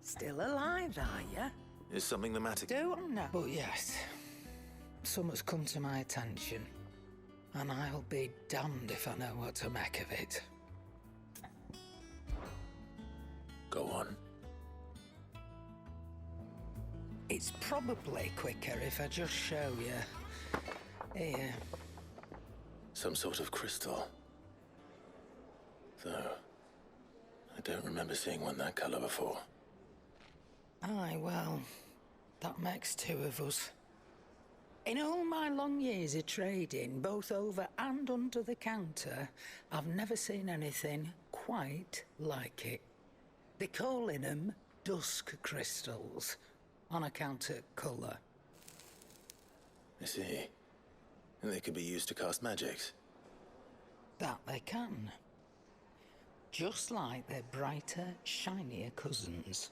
Still alive, are you? Is something the matter? Don't know. But yes, something's come to my attention. And I'll be damned if I know what to make of it. Go on. It's probably quicker if I just show you. Here. Some sort of crystal. Though, I don't remember seeing one that color before. Aye, well, that makes two of us. In all my long years of trading, both over and under the counter, I've never seen anything quite like it. They're calling them dusk crystals, on account of colour. I see. And they could be used to cast magics. That they can. Just like their brighter, shinier cousins.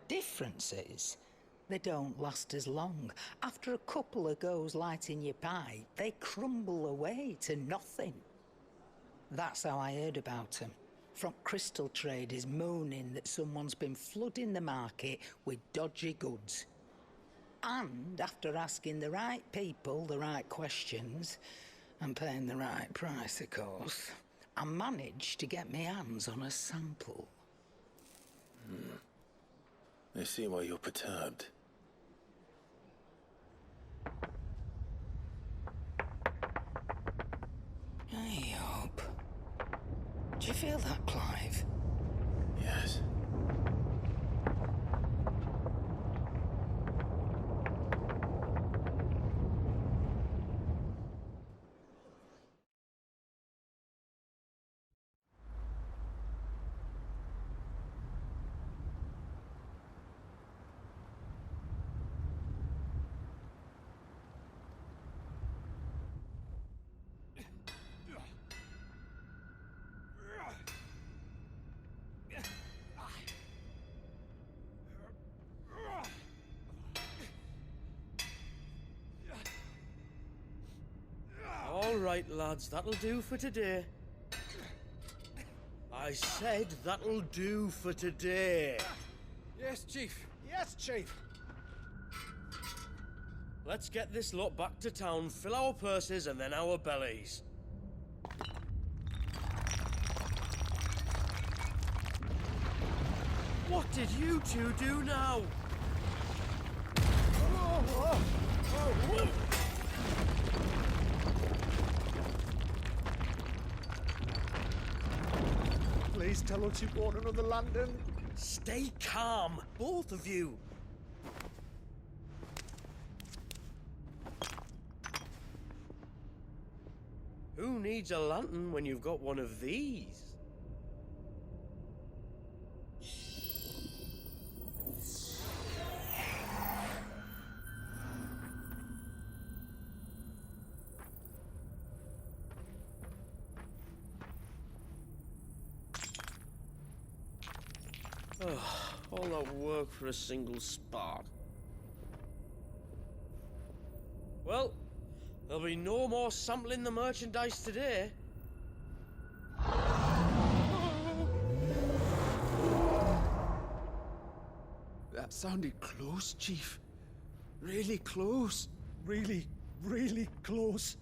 Difference is, they don't last as long. After a couple of goes lighting your pipe, they crumble away to nothing. That's how I heard about them. From crystal traders moaning that someone's been flooding the market with dodgy goods. And after asking the right people the right questions, and paying the right price, of course, I managed to get my hands on a sample. I see why you're perturbed. Hey, Hope. Do you feel that, Clive? Yes. All right, lads, that'll do for today. I said that'll do for today. Yes, Chief. Yes, Chief. Let's get this lot back to town, fill our purses and then our bellies. What did you two do now? Please tell us you bought another lantern. Stay calm, both of you. Who needs a lantern when you've got one of these? All that work for a single spark. Well, there'll be no more sampling the merchandise today. That sounded close, Chief. Really close. Really, really close.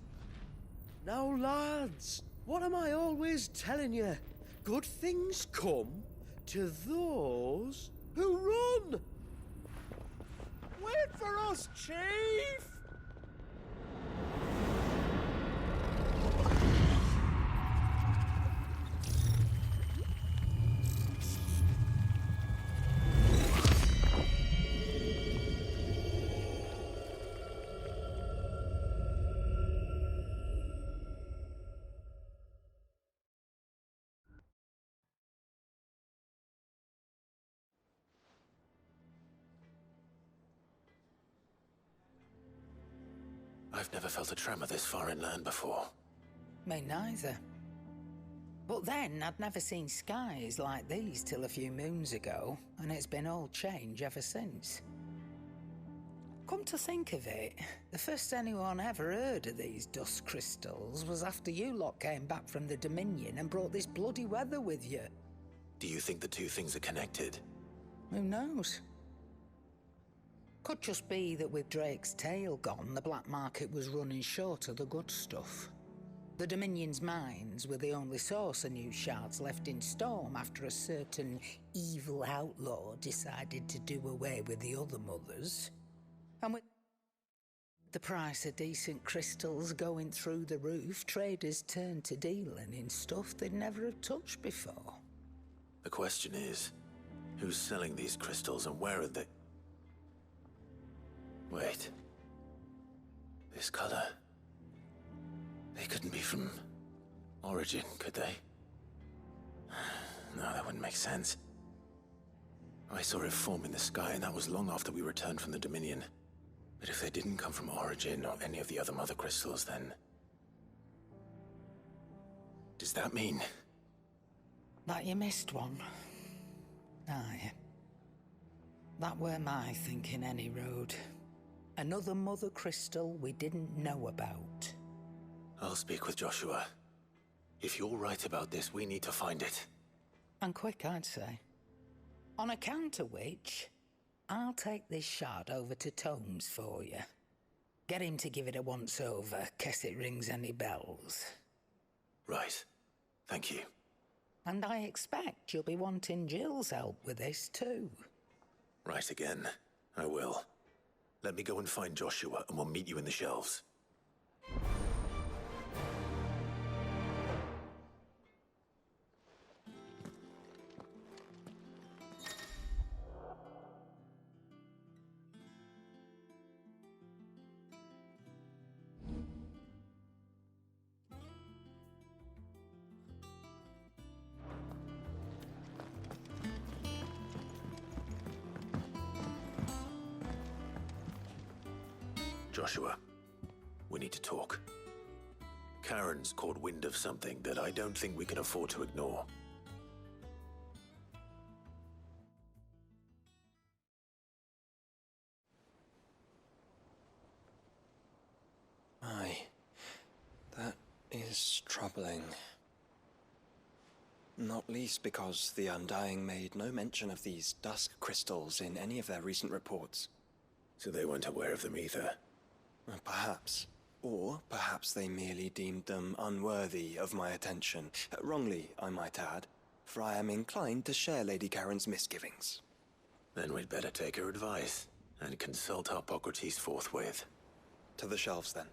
Now, lads, what am I always telling you? Good things come to those who run! Wait for us, Chief! I've never felt a tremor this far inland before. Me neither. But then, I'd never seen skies like these till a few moons ago, and it's been all change ever since. Come to think of it, the first anyone ever heard of these dust crystals was after you lot came back from the Dominion and brought this bloody weather with you. Do you think the two things are connected? Who knows? Could just be that with Drake's tail gone, the black market was running short of the good stuff. The Dominion's mines were the only source of new shards left in Storm after a certain evil outlaw decided to do away with the other mothers. And with the price of decent crystals going through the roof, traders turned to dealing in stuff they'd never have touched before. The question is, who's selling these crystals and where are they? Wait. This color. They couldn't be from Origin, could they? No, that wouldn't make sense. I saw it form in the sky, and that was long after we returned from the Dominion. But if they didn't come from Origin or any of the other mother crystals, then... does that mean... that you missed one? Aye. That were my thinking, any road. Another mother crystal we didn't know about. I'll speak with Joshua. If you're right about this, we need to find it. And quick, I'd say. On account of which, I'll take this shard over to Tomes for you. Get him to give it a once-over, case it rings any bells. Right. Thank you. And I expect you'll be wanting Jill's help with this too. Right again. I will. Let me go and find Joshua, and we'll meet you in the shelves. Joshua, we need to talk. Karen's caught wind of something that I don't think we can afford to ignore. Aye, that is troubling. Not least because the Undying made no mention of these dusk crystals in any of their recent reports. So they weren't aware of them either. Perhaps. Or perhaps they merely deemed them unworthy of my attention. Wrongly, I might add, for I am inclined to share Lady Karen's misgivings. Then we'd better take her advice and consult Harpocrates forthwith. To the shelves, then.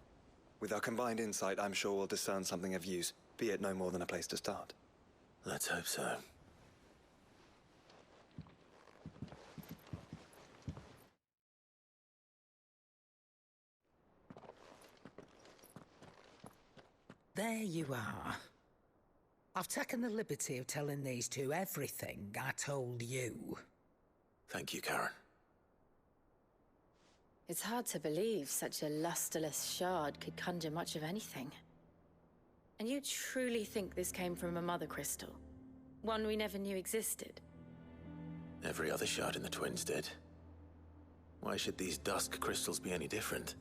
With our combined insight, I'm sure we'll discern something of use, be it no more than a place to start. Let's hope so. There you are. I've taken the liberty of telling these two everything I told you. Thank you, Karen. It's hard to believe such a lusterless shard could conjure much of anything. And you truly think this came from a mother crystal? One we never knew existed? Every other shard in the Twins did. Why should these dusk crystals be any different?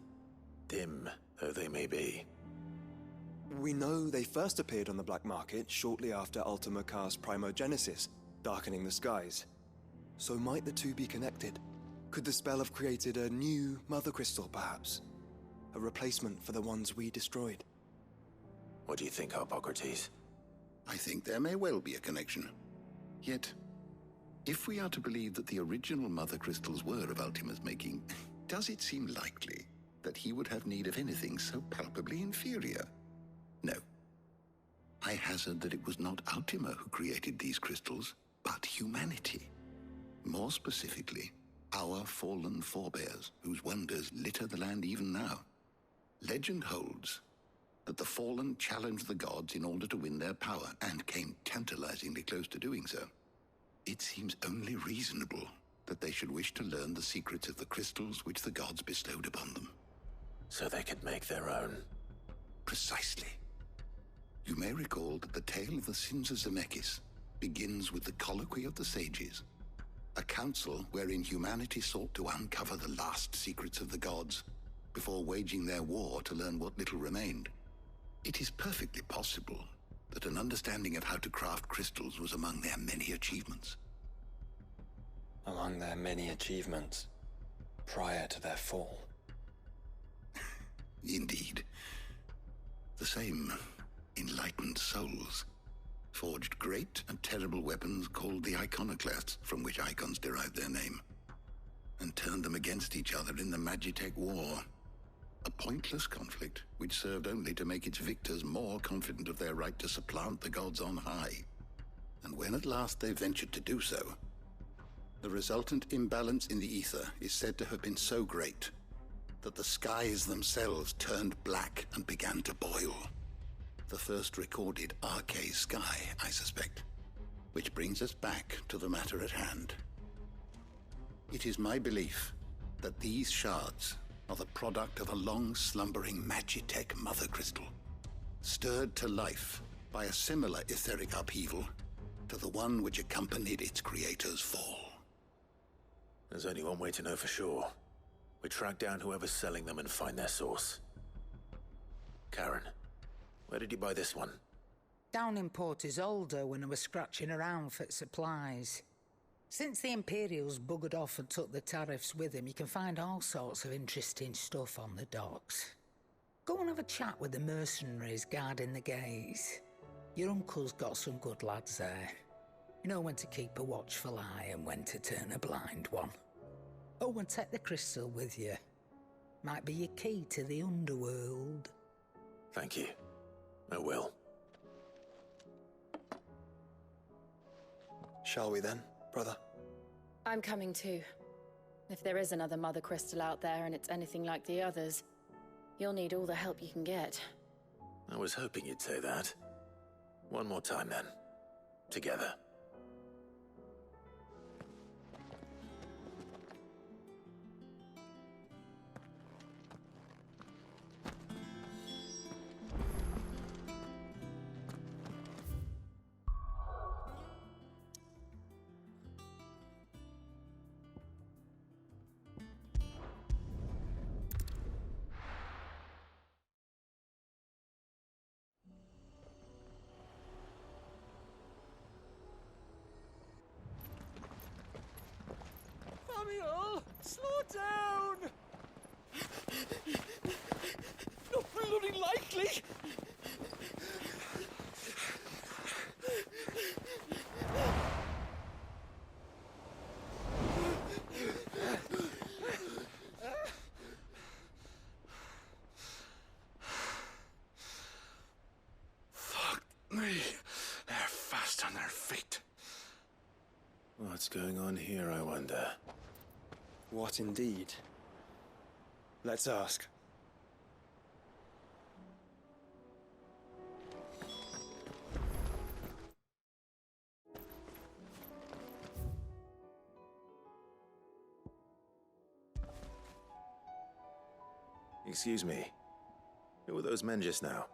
Dim though they may be. We know they first appeared on the black market shortly after Ultima cast Primogenesis, darkening the skies. So might the two be connected? Could the spell have created a new mother crystal, perhaps? A replacement for the ones we destroyed? What do you think, Harpocrates? I think there may well be a connection. Yet, if we are to believe that the original mother crystals were of Ultima's making, does it seem likely that he would have need of anything so palpably inferior? No. I hazard that it was not Ultima who created these crystals, but humanity. More specifically, our fallen forebears, whose wonders litter the land even now. Legend holds that the fallen challenged the gods in order to win their power, and came tantalizingly close to doing so. It seems only reasonable that they should wish to learn the secrets of the crystals which the gods bestowed upon them. So they could make their own. Precisely. You may recall that the tale of the sins of Zemeckis begins with the Colloquy of the Sages, a council wherein humanity sought to uncover the last secrets of the gods before waging their war to learn what little remained. It is perfectly possible that an understanding of how to craft crystals was among their many achievements. among their many achievements prior to their fall. Indeed. The same enlightened souls forged great and terrible weapons called the Iconoclasts, from which icons derived their name, and turned them against each other in the Magitech War. A pointless conflict which served only to make its victors more confident of their right to supplant the gods on high. And when at last they ventured to do so, the resultant imbalance in the ether is said to have been so great that the skies themselves turned black and began to boil. The first recorded Arcade sky, I suspect. Which brings us back to the matter at hand. It is my belief that these shards are the product of a long-slumbering Magitech mother crystal, stirred to life by a similar etheric upheaval to the one which accompanied its creator's fall. There's only one way to know for sure. We track down whoever's selling them and find their source. Karen, where did you buy this one? Down in Port Isolde when I was scratching around for supplies. Since the Imperials buggered off and took the tariffs with them, you can find all sorts of interesting stuff on the docks. Go and have a chat with the mercenaries guarding the gates. Your uncle's got some good lads there. You know when to keep a watchful eye and when to turn a blind one. Oh, and take the crystal with you. Might be your key to the underworld. Thank you. I will. Shall we then, brother? I'm coming too. If there is another Mother Crystal out there and it's anything like the others, you'll need all the help you can get. I was hoping you'd say that. One more time then. Together. Samuel, slow down! Not bloody likely! Fuck me. They're fast on their feet. What's going on here, I wonder? What indeed? Let's ask. Excuse me. Who were those men just now?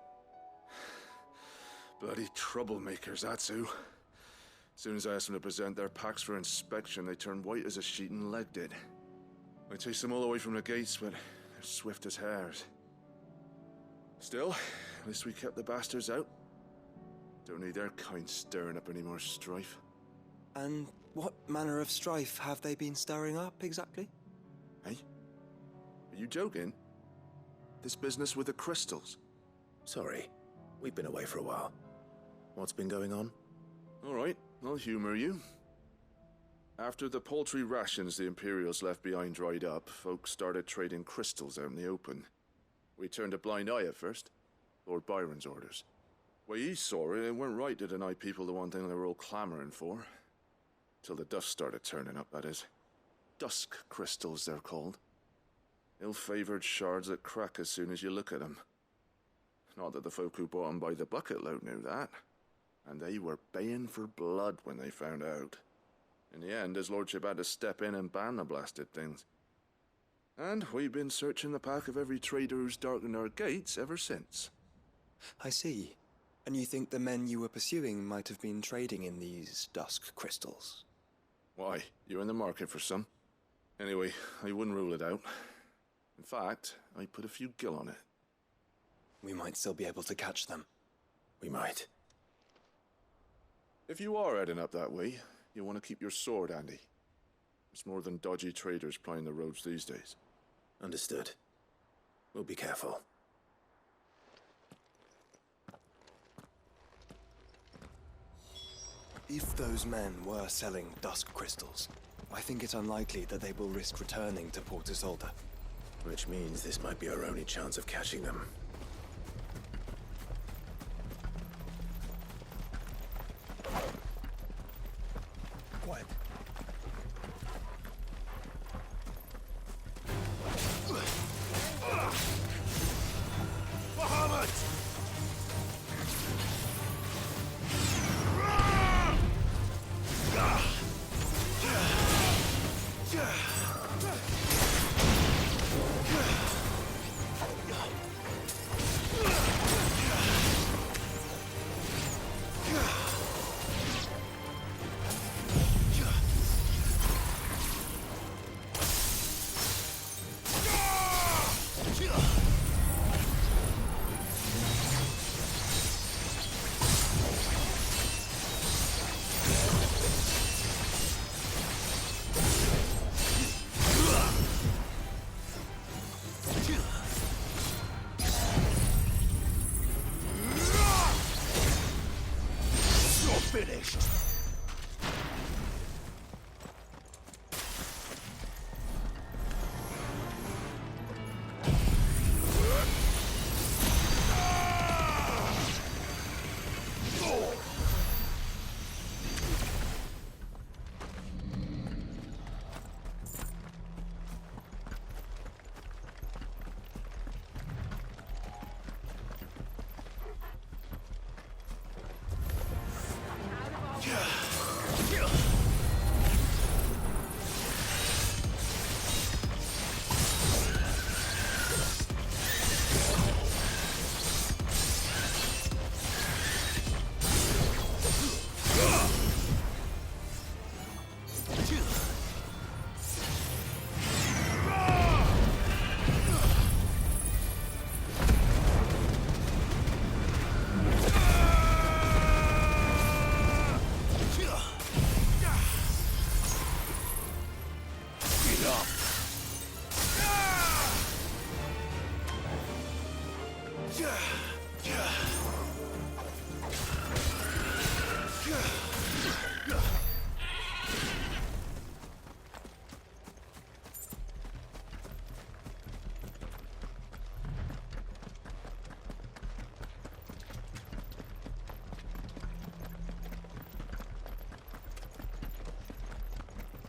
Bloody troublemakers, that's who. As soon as I asked them to present their packs for inspection, they turned white as a sheet and legged it. I chased them all away from the gates, but they're swift as hares. Still, at least we kept the bastards out. Don't need their kind stirring up any more strife. And what manner of strife have they been stirring up, exactly? Hey? Are you joking? This business with the crystals? Sorry. We've been away for a while. What's been going on? All right, I'll humor you. After the paltry rations the Imperials left behind dried up, folks started trading crystals out in the open. We turned a blind eye at first. Lord Byron's orders. Way he saw it, it weren't right to deny people the one thing they were all clamoring for. Till the dust started turning up, that is. Dusk crystals, they're called. Ill-favored shards that crack as soon as you look at them. Not that the folk who bought them by the bucket load knew that. And they were baying for blood when they found out. In the end, his lordship had to step in and ban the blasted things. And we've been searching the pack of every trader who's darkened our gates ever since. I see. And you think the men you were pursuing might have been trading in these dusk crystals? Why, you're in the market for some. Anyway, I wouldn't rule it out. In fact, I put a few gil on it. We might still be able to catch them. We might. If you are heading up that way, you'll want to keep your sword handy. It's more than dodgy traders plying the roads these days. Understood. We'll be careful. If those men were selling dusk crystals, I think it's unlikely that they will risk returning to Port Isolde. Which means this might be our only chance of catching them. Quiet. Finished.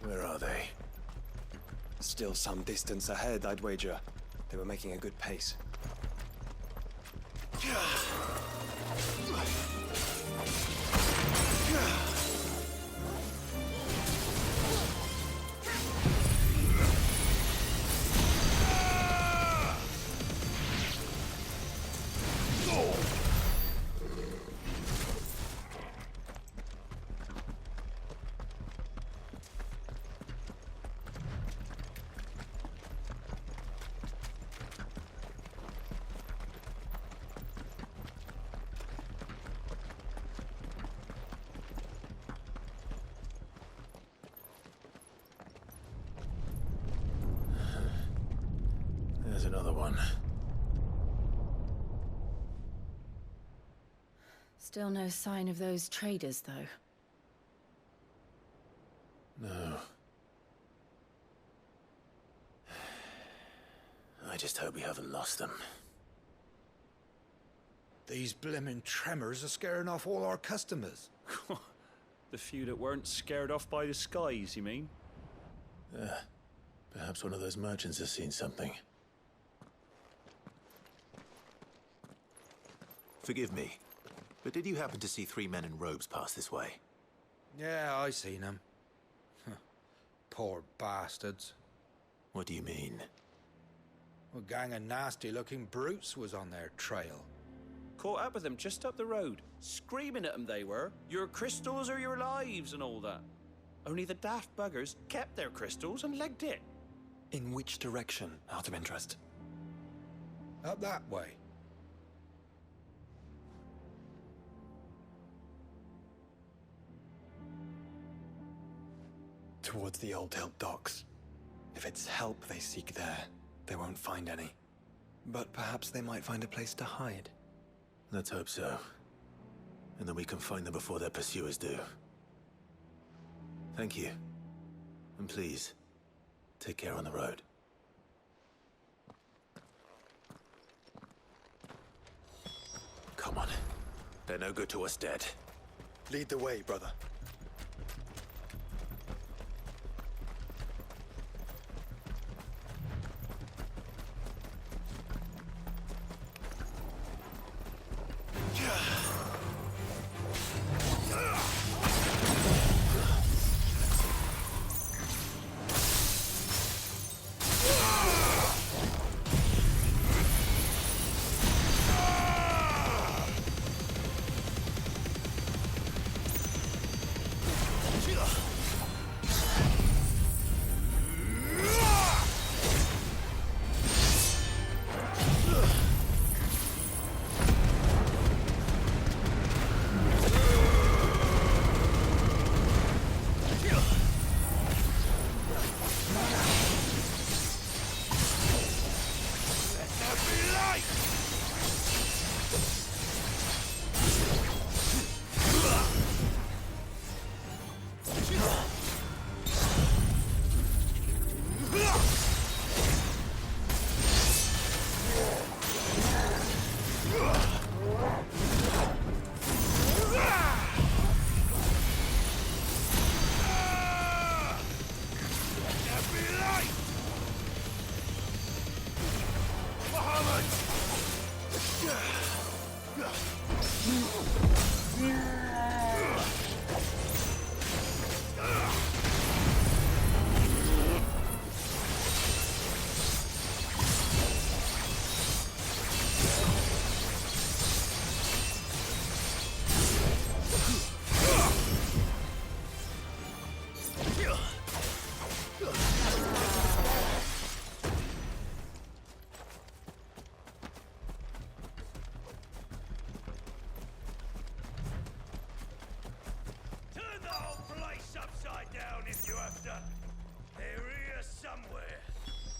Where are they? Still some distance ahead, I'd wager. They were making a good pace. There's another one. Still no sign of those traders, though. No. I just hope we haven't lost them. These blimmin' tremors are scaring off all our customers. The few that weren't scared off by the skies, you mean? Perhaps one of those merchants has seen something. Forgive me, but did you happen to see 3 men in robes pass this way? Yeah, I seen them. Poor bastards. What do you mean? A gang of nasty-looking brutes was on their trail. Caught up with them just up the road, screaming at them they were. Your crystals are your lives and all that. Only the daft buggers kept their crystals and legged it. In which direction, out of interest? Up that way. towards the Old Hilt docks. If it's help they seek there, they won't find any. But perhaps they might find a place to hide. Let's hope so. And then we can find them before their pursuers do. Thank you. And please, take care on the road. Come on. They're no good to us dead. Lead the way, brother.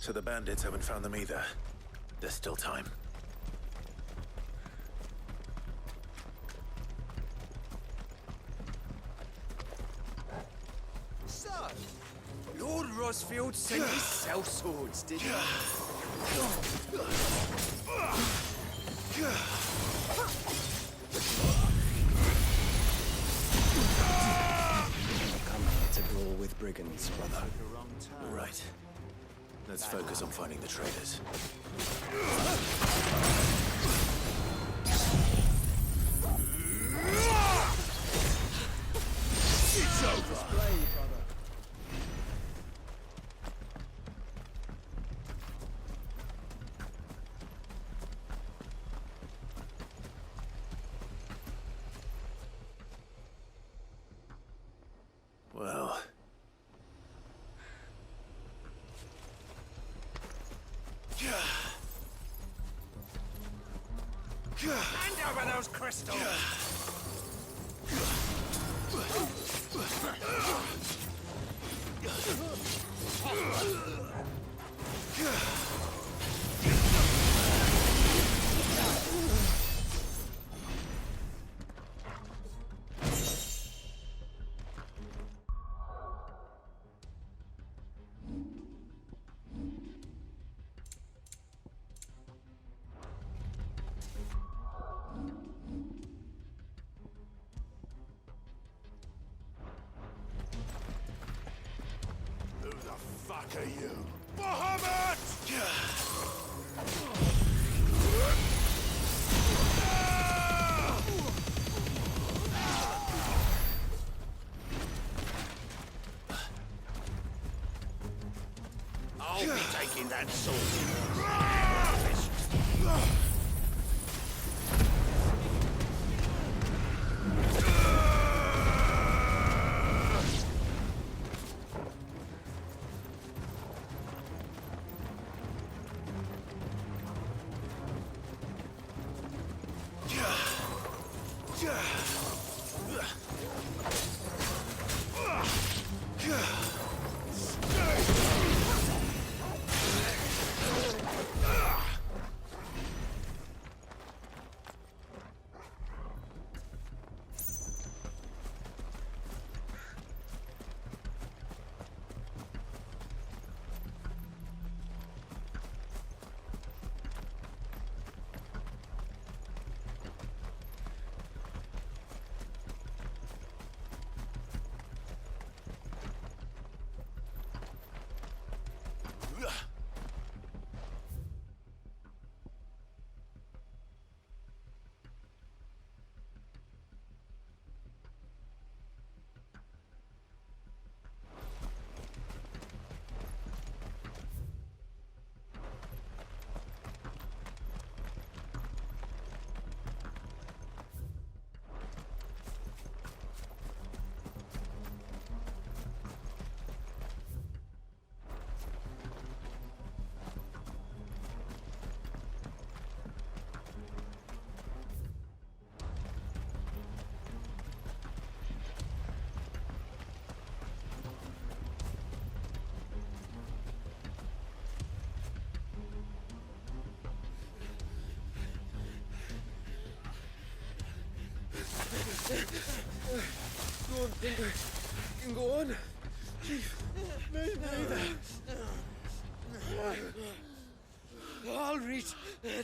So the bandits haven't found them either. There's still time. So, Lord Rosfield sent his sellswords, did he? Come here to brawl with brigands, brother. All right. Let's focus on finding the traitors. It's over. Well... Hand over those crystals! Who the fuck are you? Bahamut! I'll be taking that sword. Go on. Chief, maybe. All right,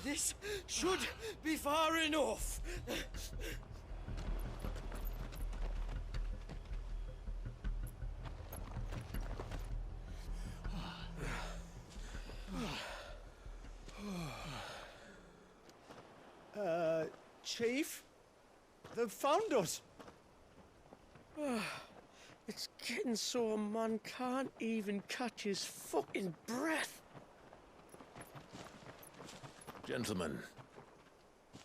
this should be far enough. Chief, they've found us. It's getting so a man can't even catch his fucking breath. Gentlemen,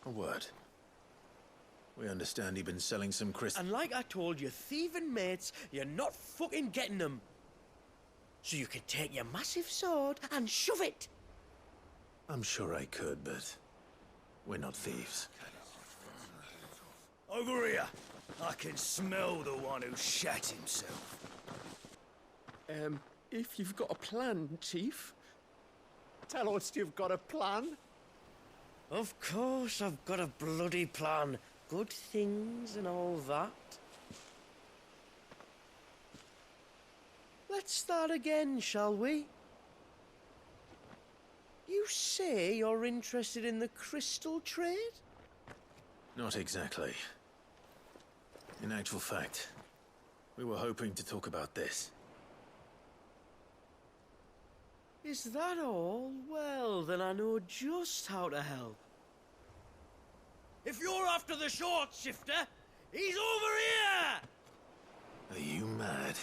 a word. We understand you've been selling some crystals. And like I told you, thieving mates, you're not fucking getting them. So you can take your massive sword and shove it. I'm sure I could, but we're not thieves. Over here. I can smell the one who shat himself. If you've got a plan, Chief. Tell us you've got a plan. Of course I've got a bloody plan. Good things and all that. Let's start again, shall we? You say you're interested in the crystal trade? Not exactly. In actual fact, we were hoping to talk about this. Is that all? Well, then I know just how to help. If you're after the short shifter, he's over here! Are you mad?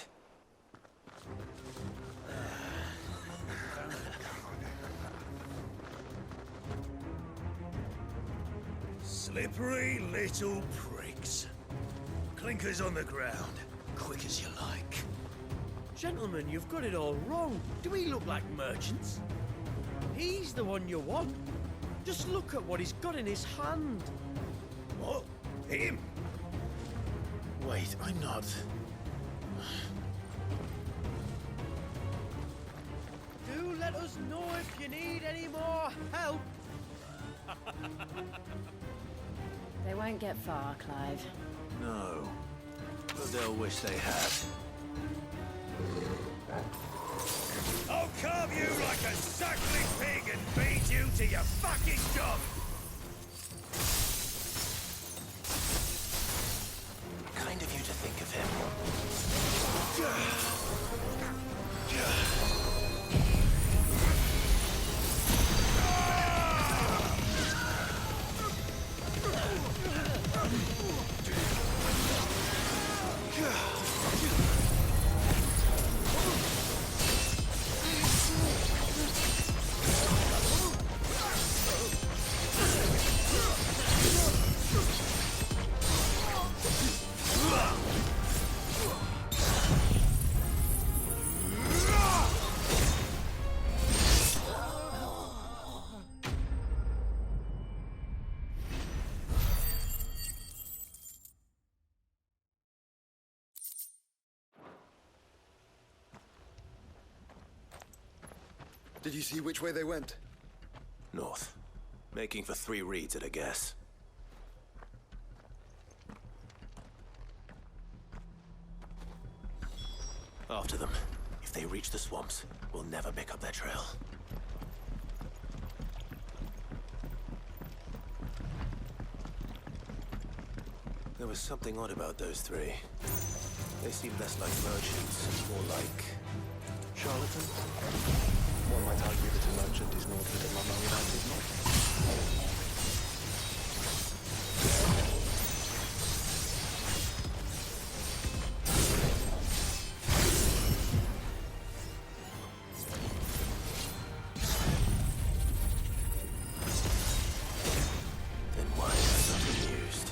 Slippery little pricks. Clinkers on the ground, quick as you like. Gentlemen, you've got it all wrong. Do we look like merchants? He's the one you want. Just look at what he's got in his hand. What? Him? Wait, I'm not. Do let us know if you need any more help. They won't get far, Clive. No. But they'll wish they had. I'll carve you like a suckling pig and beat you to your fucking job! Kind of you to think of him. Did you see which way they went? North. Making for 3 reeds at a guess. After them. If they reach the swamps, we'll never pick up their trail. There was something odd about those 3. They seemed less like merchants, more like charlatans. One might argue that a merchant is no good at mama without his knife. Then why am I not amused?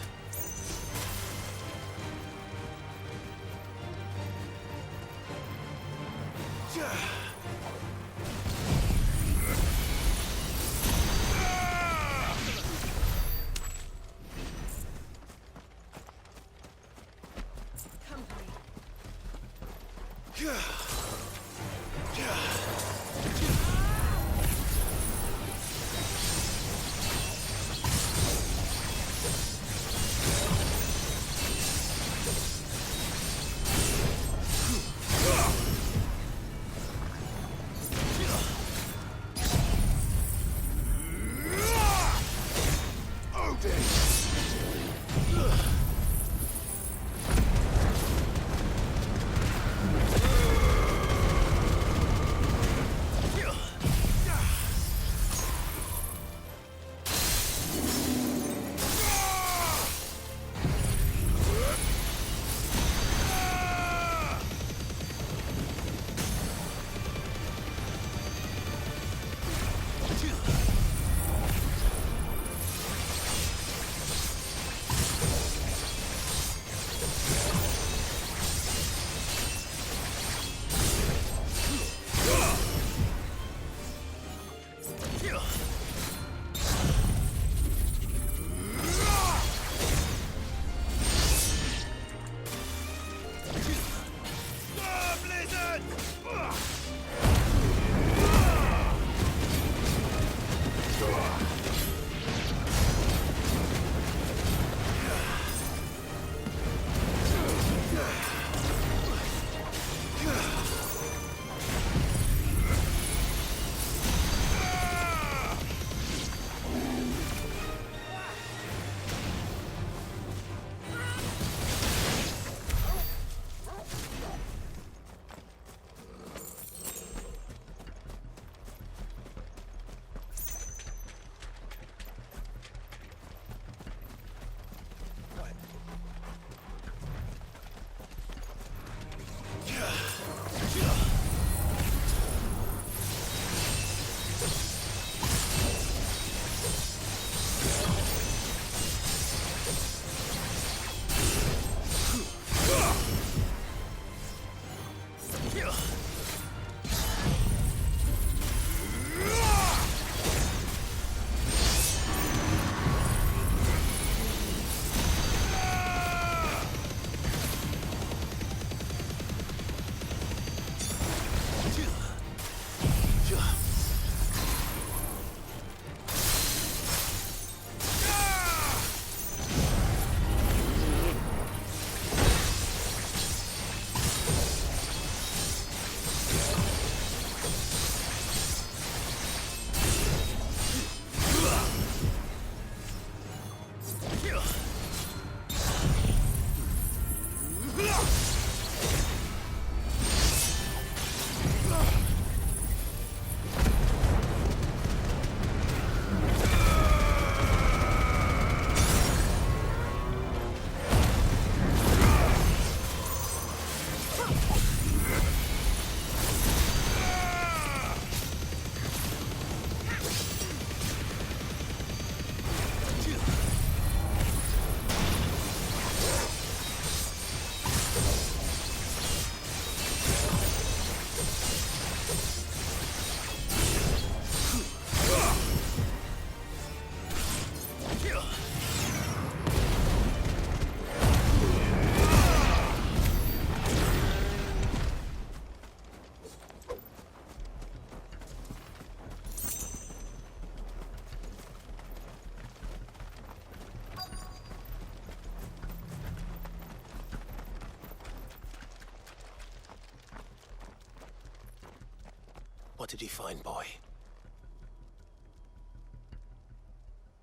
What did you find, boy?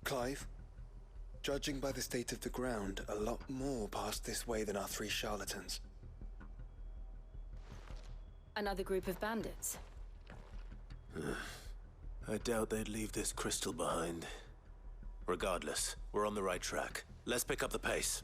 Clive, judging by the state of the ground, a lot more passed this way than our 3 charlatans. Another group of bandits. I doubt they'd leave this crystal behind. Regardless, we're on the right track. Let's pick up the pace.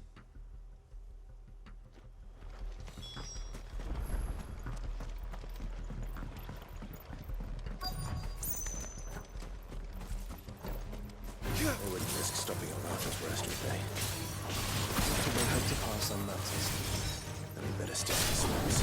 I wouldn't risk stopping at Martha's rest, would they? So they hope to pass unnoticed. Then we better stick to the swamps.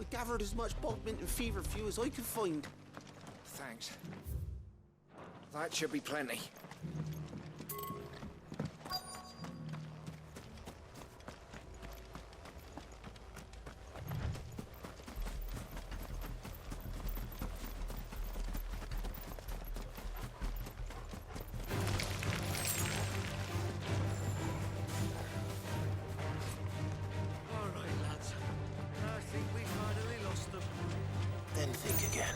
Gathered as much Bogmint and feverfew as I could find. Thanks. That should be plenty. Then think again.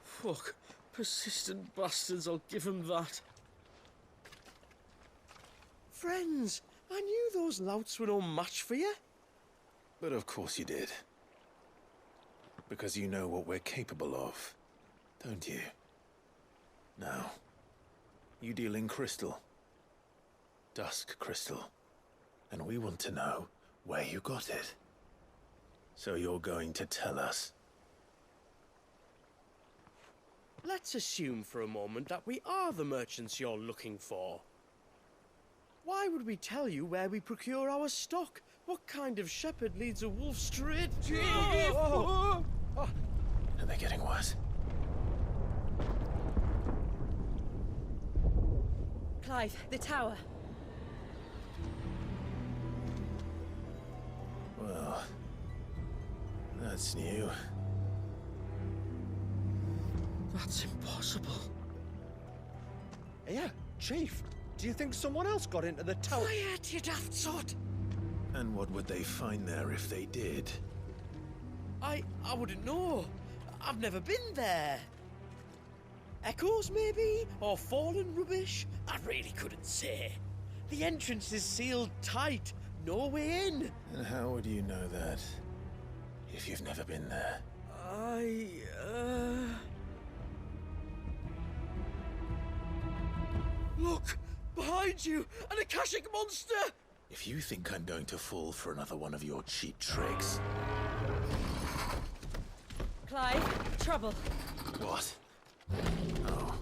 Fuck. Persistent bastards, I'll give them that. Friends, I knew those louts were no match for you. But of course you did. Because you know what we're capable of, don't you? Now, you deal in crystal. Dusk crystal. And we want to know where you got it. So you're going to tell us. let's assume for a moment that we are the merchants you're looking for. Why would we tell you where we procure our stock? What kind of shepherd leads a wolf straight? Are they getting worse? Clive, the tower. Well, that's new. That's impossible. Yeah, Chief. Do you think someone else got into the tower? Quiet, you daft sot! And what would they find there if they did? I wouldn't know. I've never been there. Echoes, maybe? Or fallen rubbish? I really couldn't say. The entrance is sealed tight. No way in. And how would you know that? If you've never been there? Look! Behind you! An Akashic monster! If you think I'm going to fall for another one of your cheap tricks... Clive, trouble. What? Oh.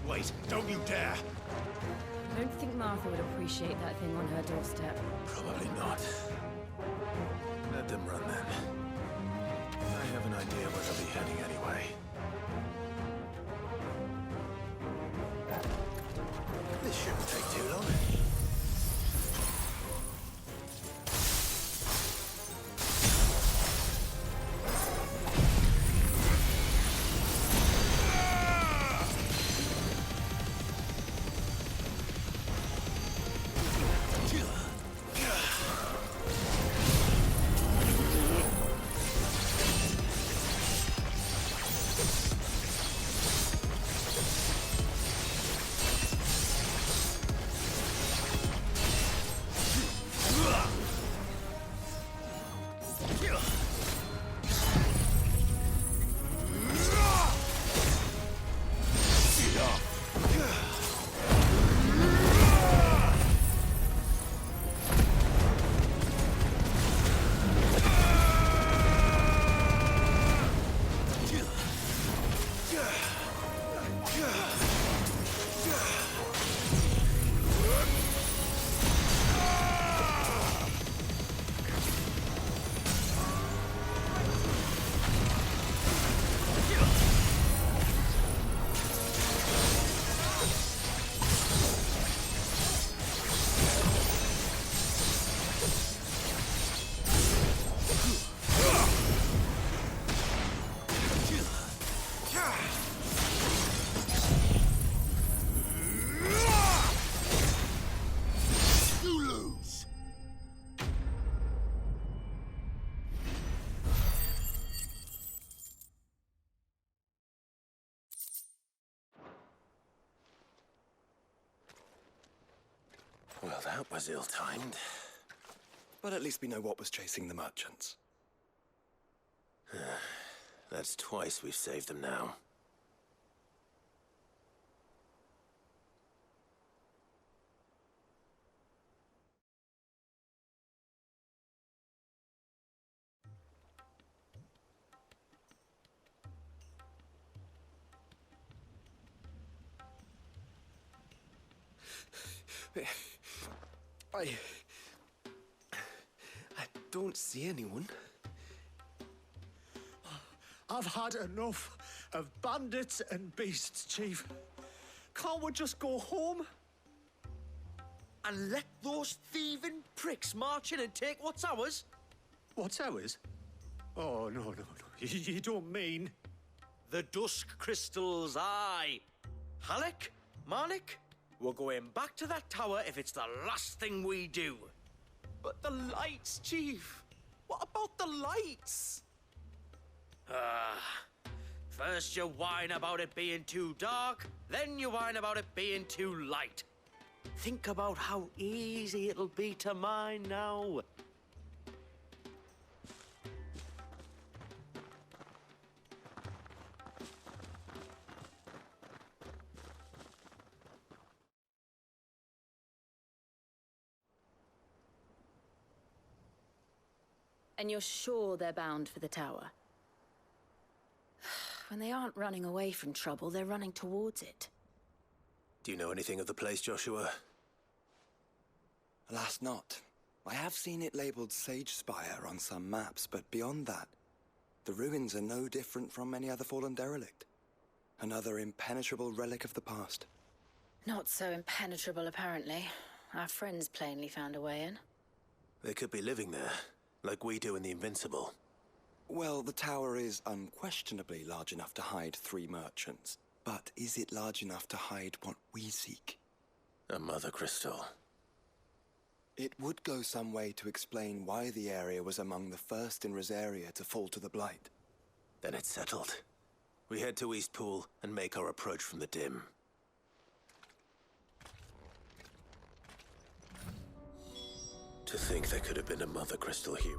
Wait, don't you dare! I don't think Martha would appreciate that thing on her doorstep. Probably not. Let them run then. I have an idea where they'll be heading anyway. This shouldn't take too long. Well, that was ill-timed. But at least we know what was chasing the merchants. That's twice we've saved them now. I don't see anyone. I've had enough of bandits and beasts, Chief. Can't we just go home? And let those thieving pricks march in and take what's ours? What's ours? Oh, no. You don't mean... The Dusk Crystals, aye. Halleck? Marnik? We're going back to that tower if it's the last thing we do. But the lights, Chief. What about the lights? First you whine about it being too dark, then you whine about it being too light. Think about how easy it'll be to mine now. And you're sure they're bound for the tower? When they aren't running away from trouble, they're running towards it. Do you know anything of the place, Joshua? Alas, not. I have seen it labeled Sage Spire on some maps, but beyond that, the ruins are no different from any other fallen derelict. Another impenetrable relic of the past. Not so impenetrable, apparently. Our friends plainly found a way in. They could be living there, like we do in the Invincible. Well, the tower is unquestionably large enough to hide 3 merchants. But is it large enough to hide what we seek? A Mother Crystal. It would go some way to explain why the area was among the first in Rosaria to fall to the Blight. Then it's settled. We head to Eastpool and make our approach from the dim. To think there could have been a Mother Crystal here.